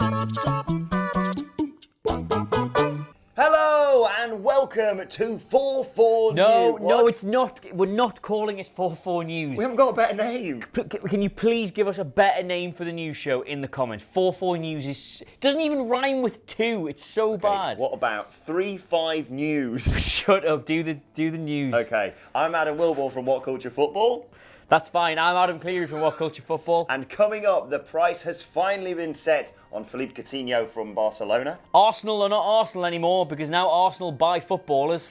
Hello and welcome to 4-4 No, News. no, it's not. We're not calling it 4-4 News. We haven't got a better name. Can you please give us a better name for the news show in the comments? 4-4 News doesn't even rhyme with 2. It's so bad. What about 3-5 News? Shut up. Do the news. Okay, I'm Adam Wilborn from What Culture Football. That's fine. I'm Adam Cleary from What Culture Football. And coming up, the price has finally been set on Philippe Coutinho from Barcelona. Arsenal are not Arsenal anymore because now Arsenal buy footballers.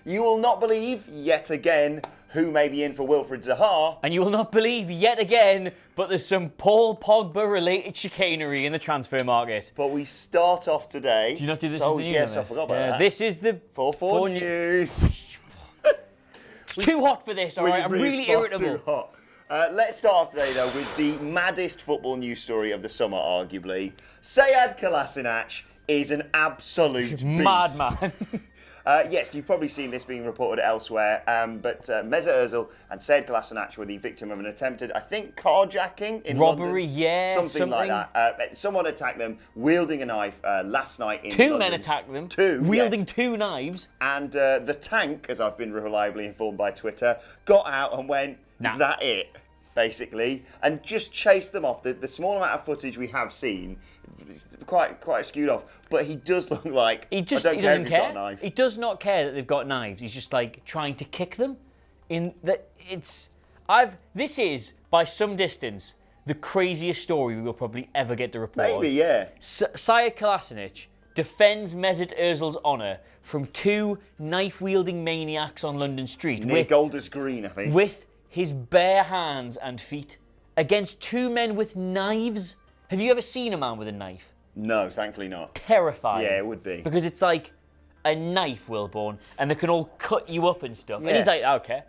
You will not believe, yet again, who may be in for Wilfried Zaha. And you will not believe yet again, but there's some Paul Pogba related chicanery in the transfer market. But we start off today. Do you not do this? Oh, as the news yes, on I this? forgot about that. This is the 4-4 News. It's too hot for this, all right? I'm really irritable. Too hot. Let's start off today, though, with the maddest football news story of the summer, arguably. Sead Kolašinac is an absolute beast. Madman. Yes, you've probably seen this being reported elsewhere, but Mesut Ozil and Sead Kolašinac were the victim of an attempted, I think, carjacking in Robbery, London. yeah, something like that. Someone attacked them wielding a knife last night in Two London. men attacked them, wielding yes. 2 knives. And the tank, as I've been reliably informed by Twitter, got out and went, Nah. that it, basically, and just chased them off. The small amount of footage we have seen is quite skewed off, but he does look like He I don't doesn't care if he's care. got a knife. He does not care that they've got knives. He's just like trying to kick them. This is by some distance the craziest story we will probably ever get to report. Maybe, yeah. Sead Kolašinac defends Mesut Ozil's honour from 2 knife-wielding maniacs on London Street Near Golders Green, I think. with his bare hands and feet against 2 men with knives. Have you ever seen a man with a knife? No, thankfully not. Terrifying. Yeah, it would be. Because it's like a knife, Wilborn, and they can all cut you up and stuff. Yeah. And he's like, okay.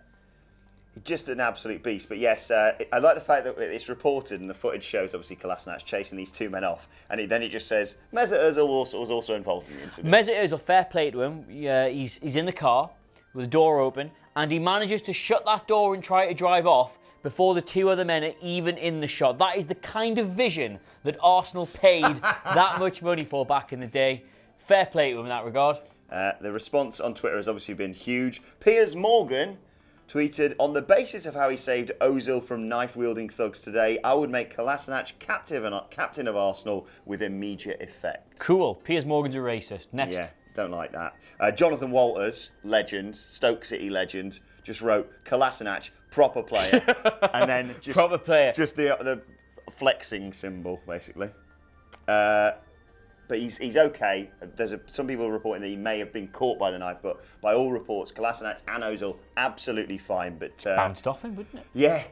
Just an absolute beast. But yes, I like the fact that it's reported and the footage shows obviously Kolašinac chasing these 2 men off, and then it just says Mesut Ozil was also involved in the incident. Mesut Ozil, fair play to him. He's in the car with the door open, and he manages to shut that door and try to drive off before the 2 other men are even in the shot. That is the kind of vision that Arsenal paid that much money for back in the day. Fair play to him in that regard. The response on Twitter has obviously been huge. Piers Morgan tweeted, on the basis of how he saved Ozil from knife-wielding thugs today, I would make Kolašinac captain of Arsenal with immediate effect. Cool. Piers Morgan's a racist. Next. Yeah, don't like that. Jonathan Walters, legend, Stoke City legend, just wrote, Kolašinac, proper player. And then just Proper player. Just the flexing symbol, basically. But he's okay. Some people are reporting that he may have been caught by the knife, but by all reports, Kolašinac and Ozil absolutely fine. But Bounced off him, wouldn't it? yeah,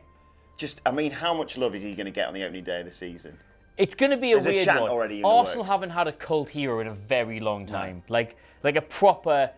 how much love is he going to get on the opening day of the season? It's going to be a There's a weird chant one. already in the Arsenal works. haven't had a cult hero in a very long time. No. Like a proper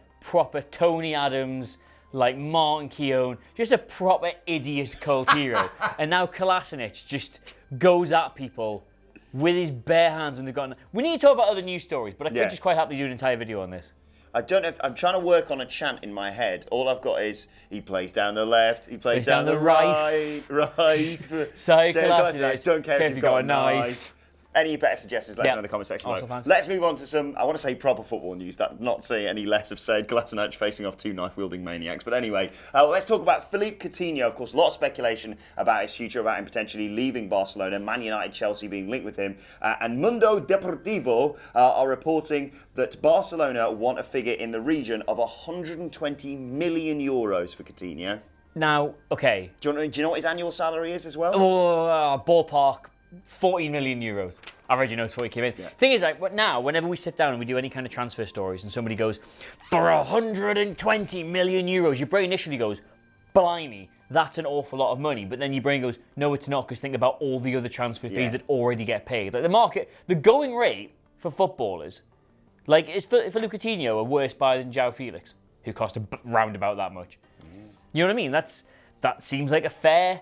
Tony Adams, like Martin Keown, just a proper idiot cult hero. And now Kolašinac just goes at people with his bare hands when they've got... We need to talk about other news stories, but I could just quite happily do an entire video on this. I don't know if I'm trying to work on a chant in my head. All I've got is he plays down the left, he plays down the right. Sead Kolašinac, don't care if you've got a knife. Any better suggestions, let us know in the comment section below. Let's move on to some, I want to say proper football news, not say any less of Sead Kolašinac facing off 2 knife-wielding maniacs. But anyway, let's talk about Philippe Coutinho. Of course, a lot of speculation about his future, about him potentially leaving Barcelona, Man United, Chelsea being linked with him. And Mundo Deportivo are reporting that Barcelona want a figure in the region of 120 million euros for Coutinho. Now, okay. Do you know what his annual salary is as well? Ballpark. 40 million euros. I already know before he came in. Yeah. Thing is, like, now, whenever we sit down and we do any kind of transfer stories and somebody goes, for 120 million euros, your brain initially goes, blimey, that's an awful lot of money. But then your brain goes, no, it's not, because think about all the other transfer fees that already get paid. Like, the market, the going rate for footballers, like, is for Philippe Coutinho a worse buy than João Felix, who cost round about that much. You know what I mean? That seems like a fair...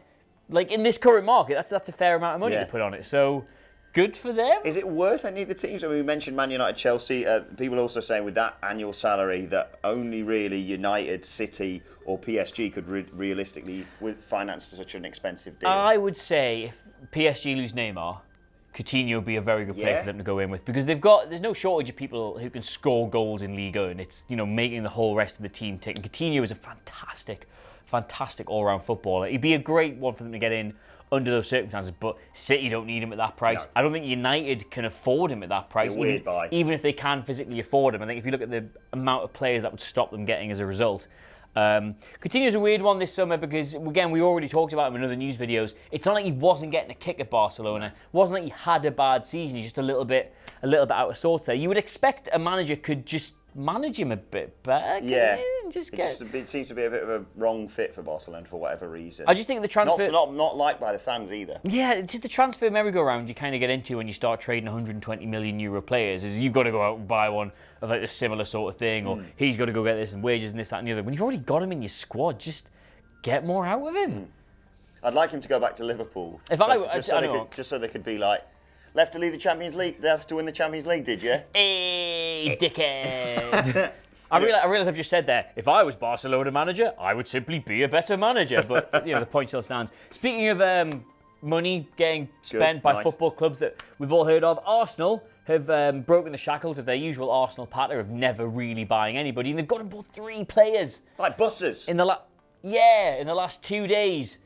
Like, in this current market, that's a fair amount of money to put on it. So, good for them. Is it worth any of the teams? I mean, we mentioned Man United, Chelsea. People are also saying with that annual salary that only really United, City or PSG could realistically finance such an expensive deal. I would say if PSG lose Neymar, Coutinho would be a very good player for them to go in with, because there's no shortage of people who can score goals in Liga, and it's making the whole rest of the team tick. And Coutinho is a fantastic all-round footballer. He'd be a great one for them to get in under those circumstances, but City don't need him at that price. No. I don't think United can afford him at that price, even if they can physically afford him. I think if you look at the amount of players that would stop them getting as a result. Coutinho's a weird one this summer because, again, we already talked about him in other news videos. It's not like he wasn't getting a kick at Barcelona. It wasn't like he had a bad season. He's just a little bit out of sorts there. You would expect a manager could just manage him a bit better. Yeah. It seems to be a bit of a wrong fit for Barcelona for whatever reason. I just think the transfer... Not liked by the fans either. Yeah, it's just the transfer merry-go-round you kind of get into when you start trading 120 million euro players, is you've got to go out and buy one of like a similar sort of thing, or he's got to go get this and wages and this, that and the other. When you've already got him in your squad, just get more out of him. I'd like him to go back to Liverpool. Just so they could be like, left to lead the Champions League, they have to win the Champions League, did you? Hey, dickhead. I realise I've just said there, if I was Barcelona manager, I would simply be a better manager. But, the point still stands. Speaking of money getting spent by football clubs that we've all heard of, Arsenal have broken the shackles of their usual Arsenal pattern of never really buying anybody. And they've got about 3 players. Like buses. In the last 2 days.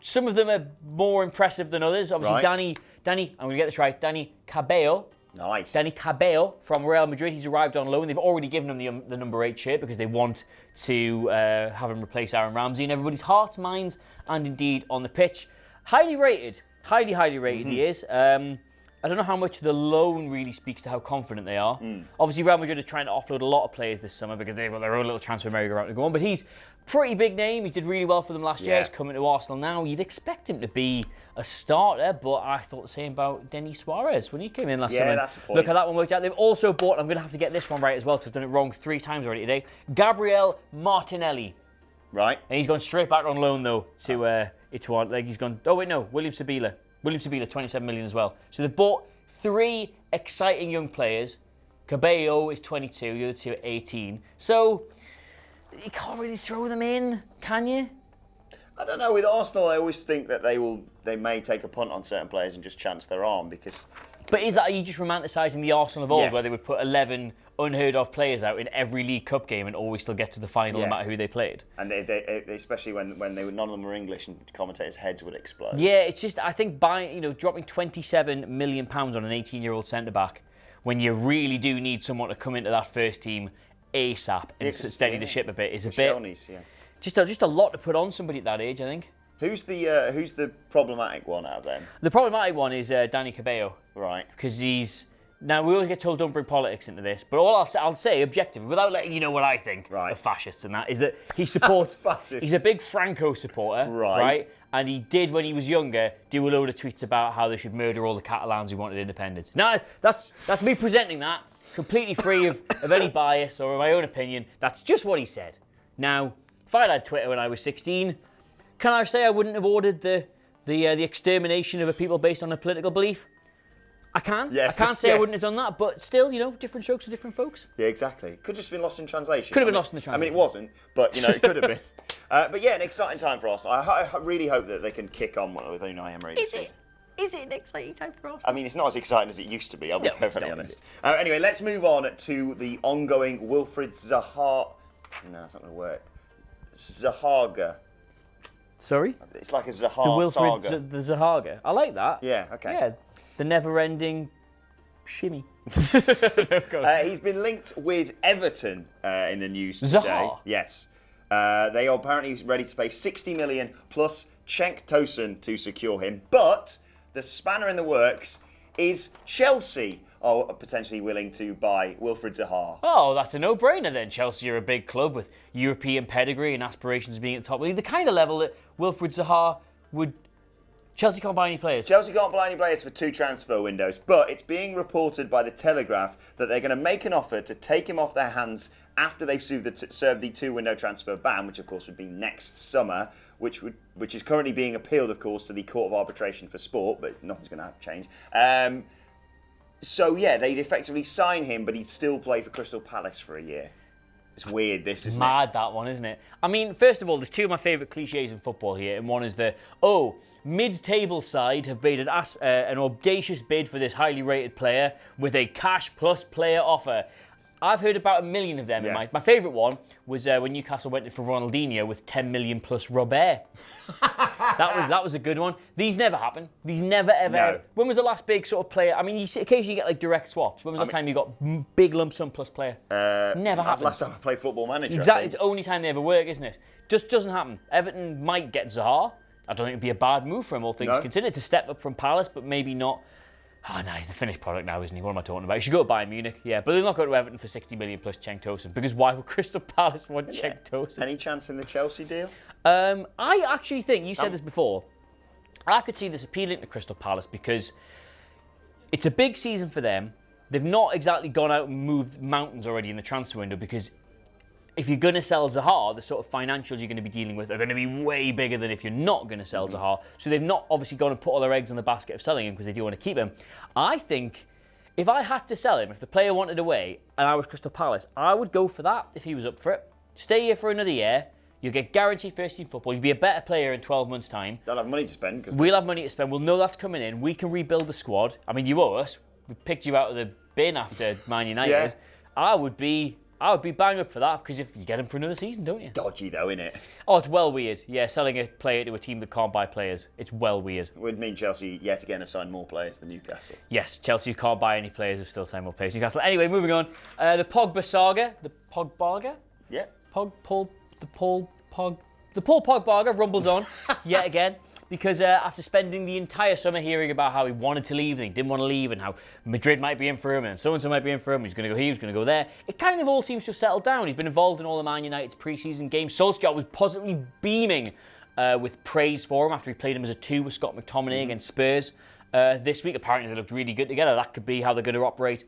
Some of them are more impressive than others. Obviously, right. Danny, I'm going to get this right, Danny Cabello. Nice. Danny Cabello from Real Madrid. He's arrived on loan. They've already given him the number 8 shirt because they want to have him replace Aaron Ramsey in everybody's hearts, minds, and indeed on the pitch. Highly rated. Highly rated he is. I don't know how much the loan really speaks to how confident they are. Obviously, Real Madrid are trying to offload a lot of players this summer because they've got their own little transfer merry-go-round to go on. But he's pretty big name. He did really well for them last year. He's coming to Arsenal now. You'd expect him to be a starter, but I thought the same about Denis Suarez when he came in last summer. That's the point. Look how that one worked out. They've also bought, I'm going to have to get this one right as well because I've done it wrong 3 times already today, Gabriel Martinelli. Right. And he's gone straight back on loan, though, to Ituan. Like he's gone, William Sabila. William Sabila, 27 million as well. So they've bought 3 exciting young players. Cabello is 22, the other 2 are 18. So you can't really throw them in, can you? I don't know. With Arsenal, I always think that they may take a punt on certain players and just chance their arm because. But are you just romanticising the Arsenal of old, where they would put 11 unheard of players out in every League Cup game and always still get to the final no matter who they played? And they especially when none of them were English and commentators' heads would explode. Yeah, it's just I think dropping £27 million on an 18-year-old centre back when you really do need someone to come into that first team ASAP and steady the ship a bit is a bit. Just a lot to put on somebody at that age, I think. Who's the problematic one out of them? The problematic one is Danny Cabello. Right. Because he's... Now, we always get told don't bring politics into this, but all I'll say objectively, without letting you know what I think of fascists and that, is that he supports... He's a big Franco supporter, right? And he did, when he was younger, do a load of tweets about how they should murder all the Catalans who wanted independence. Now, that's me presenting that, completely free of any bias or my own opinion. That's just what he said. Now, if I'd had Twitter when I was 16... Can I say I wouldn't have ordered the extermination of a people based on a political belief? I can. Yes, I can't say I wouldn't have done that, but still, different strokes for different folks. Yeah, exactly. Could have just been lost in translation. Could have been lost in the translation. I mean, it wasn't, but it could have been. But yeah, an exciting time for Arsenal. I really hope that they can kick on with Unai Emery this season. Is it an exciting time for Arsenal? I mean, it's not as exciting as it used to be, I'll be perfectly honest. Anyway, let's move on to the ongoing Wilfried Zaha... No, it's not going to work. Zahaga. Sorry? It's like a Zaha saga. The Zahaga. I like that. Yeah, okay. Yeah, the never-ending shimmy. He's been linked with Everton in the news today. Zaha? Yes. They are apparently ready to pay 60 million plus Cenk Tosun to secure him. But the spanner in the works is Chelsea are potentially willing to buy Wilfried Zaha. Oh, that's a no-brainer then. Chelsea are a big club with European pedigree and aspirations of being at the top league. The kind of level that Wilfried Zaha would... Chelsea can't buy any players. Chelsea can't buy any players for 2 transfer windows, but it's being reported by the Telegraph that they're going to make an offer to take him off their hands after they've served the 2-window transfer ban, which of course would be next summer, which is currently being appealed, of course, to the Court of Arbitration for Sport, but nothing's going to have to change. So, yeah, they'd effectively sign him, but he'd still play for Crystal Palace for a year. It's weird, this, isn't it? Mad, that one, isn't it? I mean, first of all, there's 2 of my favourite cliches in football here, and one is mid-table side have made an audacious bid for this highly rated player with a cash plus player offer. I've heard about 1 million of them. Yeah. My favourite one was when Newcastle went for Ronaldinho with 10 million plus Robert. that was a good one. These never happen. These never ever. No. When was the last big sort of player? I mean, occasionally you get like direct swaps. When was the last time you got big lump sum plus player? Never happened. Last time I played Football Manager. Exactly. It's the only time they ever work, isn't it? Just doesn't happen. Everton might get Zaha. I don't think it'd be a bad move for him, all things considered. It's a step up from Palace, but maybe not. Oh, no, he's the finished product now, isn't he? What am I talking about? He should go to Bayern Munich, yeah. But they'll not go to Everton for 60 million plus Cenk Tosun, because why would Crystal Palace want Cenk Tosun? Any chance in the Chelsea deal? I actually think, you said this before, I could see this appealing to Crystal Palace because it's a big season for them. They've not exactly gone out and moved mountains already in the transfer window, because if you're going to sell Zaha, the sort of financials you're going to be dealing with are going to be way bigger than if you're not going to sell Zaha. So they've not obviously gone and put all their eggs in the basket of selling him because they do want to keep him. I think if I had to sell him, if the player wanted away and I was Crystal Palace, I would go for that if he was up for it. Stay here for another year. You'll get guaranteed first team football. You'll be a better player in 12 months' time. They'll have money to spend. We'll have money to spend. We'll know that's coming in. We can rebuild the squad. I mean, you owe us. We picked you out of the bin after Man United. Yeah. I would be bang up for that, because if you get him for another season, don't you? Dodgy though, innit? Oh, it's well weird. Yeah, selling a player to a team that can't buy players. It's well weird. It would mean Chelsea yet again have signed more players than Newcastle. Yes, Chelsea can't buy any players, have still signed more players. Newcastle. Anyway, moving on. The Pogba saga. The Pogba? Yeah. The Paul Pogba rumbles on yet again. Because after spending the entire summer hearing about how he wanted to leave and he didn't want to leave and how Madrid might be in for him and so-and-so might be in for him, he's going to go here, he's going to go there, it kind of all seems to have settled down. He's been involved in all of Man United's pre-season games. Solskjaer was positively beaming with praise for him after he played him as a 2 with Scott McTominay against Spurs this week. Apparently they looked really good together. That could be how they're going to operate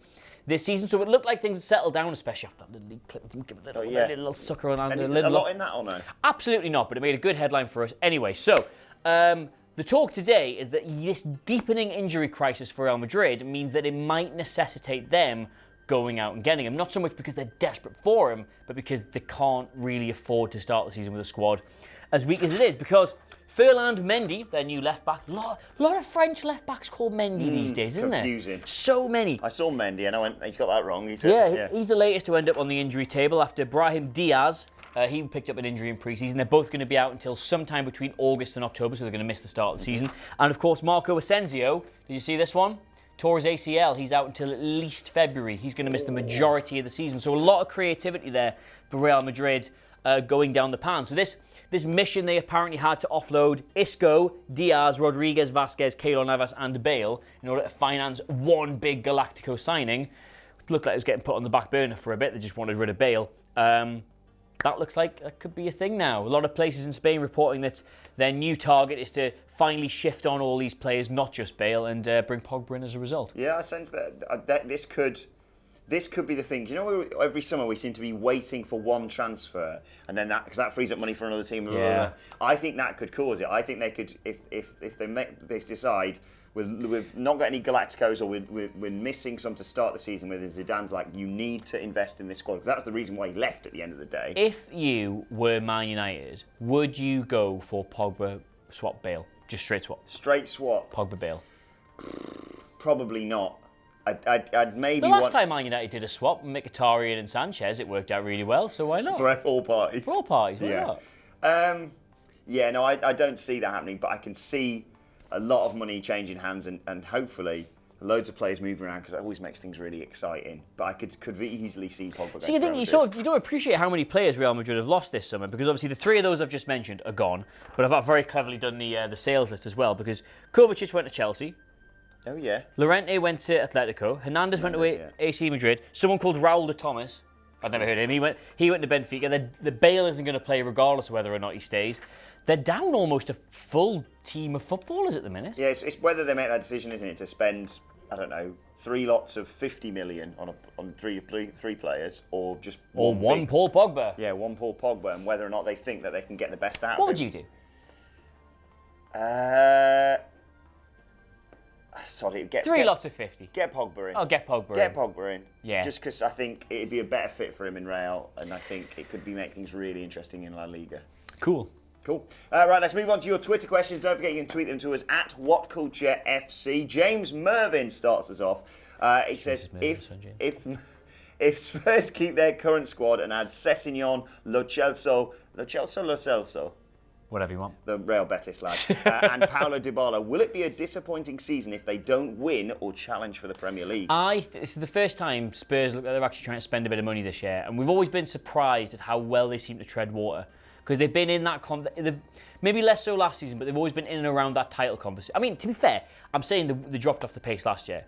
this season. So it looked like things had settled down, especially after that little league clip of him giving a little sucker on. A lot in that or no? Absolutely not, but it made a good headline for us. Anyway, so the talk today is that this deepening injury crisis for Real Madrid means that it might necessitate them going out and getting him. Not so much because they're desperate for him, but because they can't really afford to start the season with a squad as weak as it is. Because Ferland Mendy, their new left-back, a lot of French left-backs called Mendy these days, isn't confusing. there? So many. I saw Mendy and I went, he's got that wrong. He's the latest to end up on the injury table after Brahim Diaz. He picked up an injury in pre-season. They're both going to be out until sometime between August and October, so they're going to miss the start of the season. And of course, Marco Asensio, did you see this one? Tore his ACL. He's out until at least February. He's going to miss the majority of the season. So a lot of creativity there for Real Madrid going down the pan. So this mission they apparently had to offload Isco, Diaz, Rodriguez, Vasquez, Keylor Navas and Bale in order to finance one big Galactico signing. It looked like it was getting put on the back burner for a bit. They just wanted rid of Bale. That looks like that could be a thing now. A lot of places in Spain reporting that their new target is to finally shift on all these players, not just Bale, and bring Pogba in as a result. Yeah, I sense that this could be the thing. You know, every summer we seem to be waiting for one transfer, and then because that frees up money for another team. Yeah. I think that could cause it. I think they could, if they decide we've not got any Galacticos or we're missing some to start the season with, Zidane's like, you need to invest in this squad, because that's the reason why he left at the end of the day. If you were Man United, would you go for Pogba swap Bale? Just straight swap? Straight swap? Pogba Bale? Probably not. I'd maybe the last time Man United did a swap, Mkhitaryan and Sanchez, it worked out really well, so why not? For all parties. For all parties, why not? No, I don't see that happening, but I can see a lot of money changing hands and hopefully loads of players moving around, because it always makes things really exciting. But I could easily see Pogba. See, I think you don't appreciate how many players Real Madrid have lost this summer, because obviously the 3 of those I've just mentioned are gone. But I've very cleverly done the sales list as well, because Kovacic went to Chelsea. Oh yeah. Llorente went to Atletico. Hernandez went to AC Madrid. Someone called Raul de Thomas. I'd never heard of him. He went to Benfica. The Bale isn't going to play regardless of whether or not he stays. They're down almost a full team of footballers at the minute. Yeah, it's whether they make that decision, isn't it, to spend, I don't know, 3 lots of 50 million on three players, or just one Paul Pogba. Yeah, one Paul Pogba, and whether or not they think that they can get the best out of him. What would you do? Sorry, 3 lots of 50. Get Pogba in. Oh, get Pogba in. Get Pogba in. Yeah. Just because I think it'd be a better fit for him in Real, and I think it could make things really interesting in La Liga. Cool. Cool. Right, let's move on to your Twitter questions. Don't forget you can tweet them to us at WhatCultureFC. James Mervyn starts us off. He says, if Spurs keep their current squad and add Sessegnon, Lo Celso, whatever you want, the Real Betis lad, and Paulo Dybala, will it be a disappointing season if they don't win or challenge for the Premier League? This is the first time Spurs look like they're actually trying to spend a bit of money this year, and we've always been surprised at how well they seem to tread water, because they've been in that maybe less so last season, but they've always been in and around that title conversation. I mean, to be fair, I'm saying they dropped off the pace last year.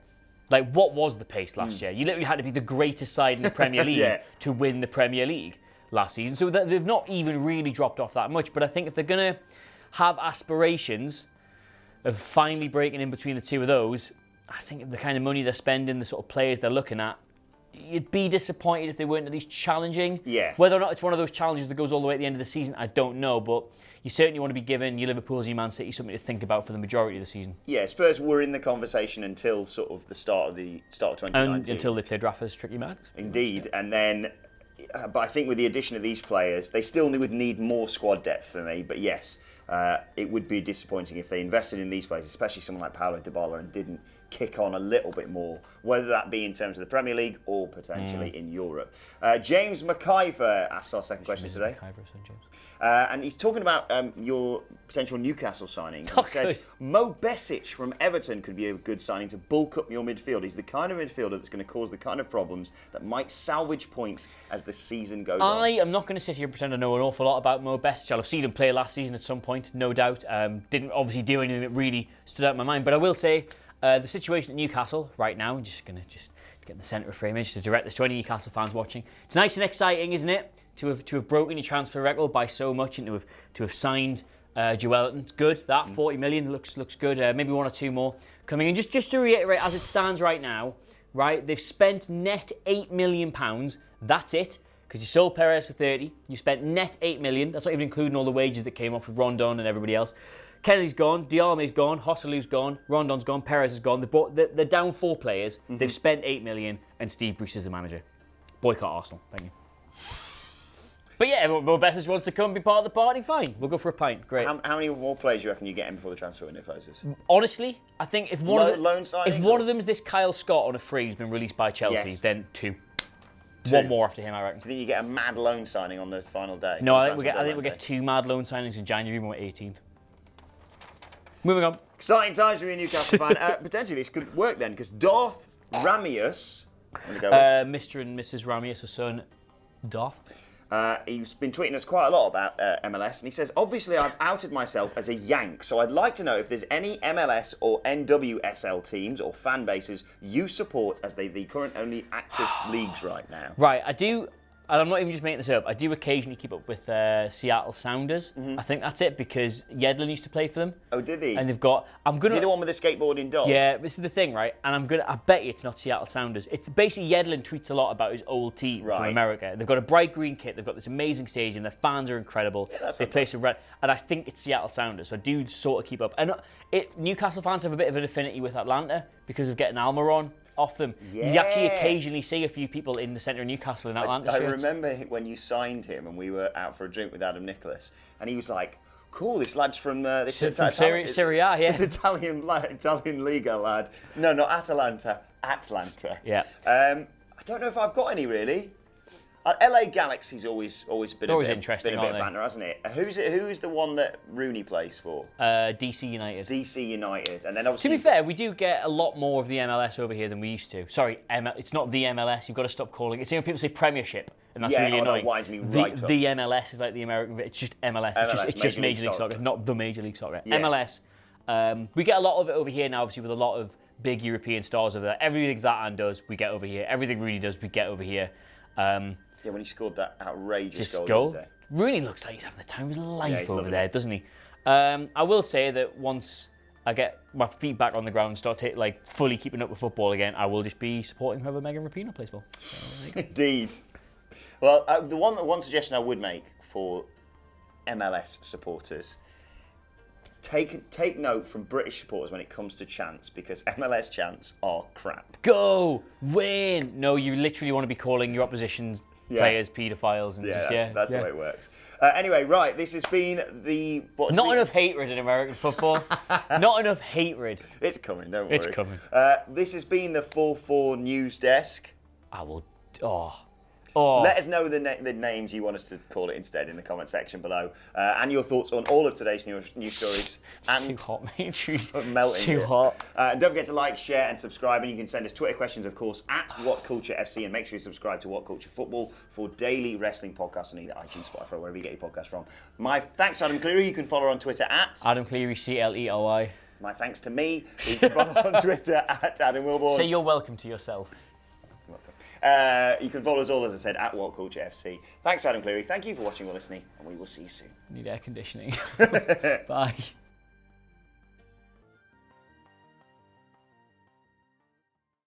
Like, what was the pace last year? You literally had to be the greatest side in the Premier League to win the Premier League last season. So they've not even really dropped off that much. But I think if they're going to have aspirations of finally breaking in between the two of those, I think the kind of money they're spending, the sort of players they're looking at, you'd be disappointed if they weren't at least challenging. Yeah. Whether or not it's one of those challenges that goes all the way at the end of the season, I don't know. But you certainly want to be giving your Liverpools, your Man City something to think about for the majority of the season. Yeah, Spurs were in the conversation until sort of the start of 2019. And until they played Rafa's tricky marks. Indeed, and then, but I think with the addition of these players, they still would need more squad depth for me. But yes, it would be disappointing if they invested in these players, especially someone like Paulo Dybala, and didn't kick on a little bit more, whether that be in terms of the Premier League or potentially in Europe. James McIver asks our second question today. And he's talking about your potential Newcastle signing. He said, Mo Besic from Everton could be a good signing to bulk up your midfield. He's the kind of midfielder that's going to cause the kind of problems that might salvage points as the season goes on. I am not going to sit here and pretend I know an awful lot about Mo Besic. I'll have seen him play last season at some point, no doubt. Didn't obviously do anything that really stood out in my mind. But I will say, the situation at Newcastle right now, I'm just going to get in the centre of frame to direct this to any Newcastle fans watching. It's nice and exciting, isn't it? To have broken your transfer record by so much and to have signed Joelinton. It's good. That 40 million looks good. Maybe one or two more coming in. Just to reiterate, as it stands right now, right, they've spent net £8 million. That's it. Because you sold Perez for 30. You spent net 8 million. That's not even including all the wages that came off with Rondon and everybody else. Kennedy's gone, Dialme's gone, Hossalu's gone, Rondon's gone, Perez is gone. They're down 4 players. They've spent 8 million, and Steve Bruce is the manager. Boycott Arsenal. Thank you. But yeah, if Mo Besic wants to come and be part of the party, fine. We'll go for a pint. Great. How many more players do you reckon you get in before the transfer window closes? Honestly, I think if one of them is this Kyle Scott on a free who's been released by Chelsea, then two. One more after him, I reckon. Do you think you get a mad loan signing on the final day? No, I think we get 2 mad loan signings in January when we're 18th. Moving on. Exciting times for you, Newcastle fan. Potentially this could work then, because Darth Ramius, Mr. and Mrs. Ramius' son, Darth. He's been tweeting us quite a lot about MLS, and he says, obviously I've outed myself as a Yank, so I'd like to know if there's any MLS or NWSL teams or fan bases you support as the current only active leagues right now. Right, I do, and I'm not even just making this up, I do occasionally keep up with Seattle Sounders. I think that's it, because Yedlin used to play for them. Oh, did he? And they've got... Is he the one with the skateboarding dog? Yeah, this is the thing, right? And I bet you it's not Seattle Sounders. It's basically Yedlin tweets a lot about his old team from America. They've got a bright green kit, they've got this amazing stadium, their fans are incredible. Yeah, they play some red... And I think it's Seattle Sounders, so I do sort of keep up. And Newcastle fans have a bit of an affinity with Atlanta because of getting Almiron off them. Yeah. You actually occasionally see a few people in the centre of Newcastle in Atlanta shirts. I remember when you signed him and we were out for a drink with Adam Nicholas, and he was like, cool, this lad's from Serie A, yeah. This Italian Liga lad. No, not Atalanta. Yeah. I don't know if I've got any, really. LA Galaxy's always been a bit interesting, of banter, hasn't it? Who's the one that Rooney plays for? DC United. DC United, and then obviously. To be fair, we do get a lot more of the MLS over here than we used to. Sorry, it's not the MLS. You've got to stop calling it. People say Premiership, and that's really annoying. That winds me right up. The MLS is like the American. It's just MLS. It's just Major League Soccer, not the Major League Soccer. Yeah. MLS. We get a lot of it over here now, obviously, with a lot of big European stars over there. Everything Zlatan does, we get over here. Everything Rooney does, we get over here. Yeah, when he scored that outrageous goal. Rooney looks like he's having the time of his life over there, doesn't he? I will say that once I get my feet back on the ground and start fully keeping up with football again, I will just be supporting whoever Megan Rapinoe plays for. Indeed. Well, the one suggestion I would make for MLS supporters, take note from British supporters when it comes to chants, because MLS chants are crap. Go! Win! No, you literally want to be calling your opposition's players paedophiles. And That's the way it works. Anyway, right, this has been the... Not enough hatred in American football. Not enough hatred. It's coming, don't worry. It's coming. This has been the 4-4 News Desk. I will... Let us know the names you want us to call it instead in the comment section below, and your thoughts on all of today's news stories. It's too hot, mate. Melting. It's too hot. And don't forget to like, share, and subscribe. And you can send us Twitter questions, of course, at WhatCultureFC, and make sure you subscribe to What Culture Football for daily wrestling podcasts on either iTunes, Spotify, wherever you get your podcast from. My thanks to Adam Cleary. You can follow on Twitter at Adam Cleary, CLERY. My thanks to me. You can follow on Twitter at Adam Wilborn. Say you're welcome to yourself. You can follow us all, as I said, at WhatCultureFC. Thanks to Adam Cleary. Thank you for watching or listening, and we will see you soon. Need air conditioning. Bye.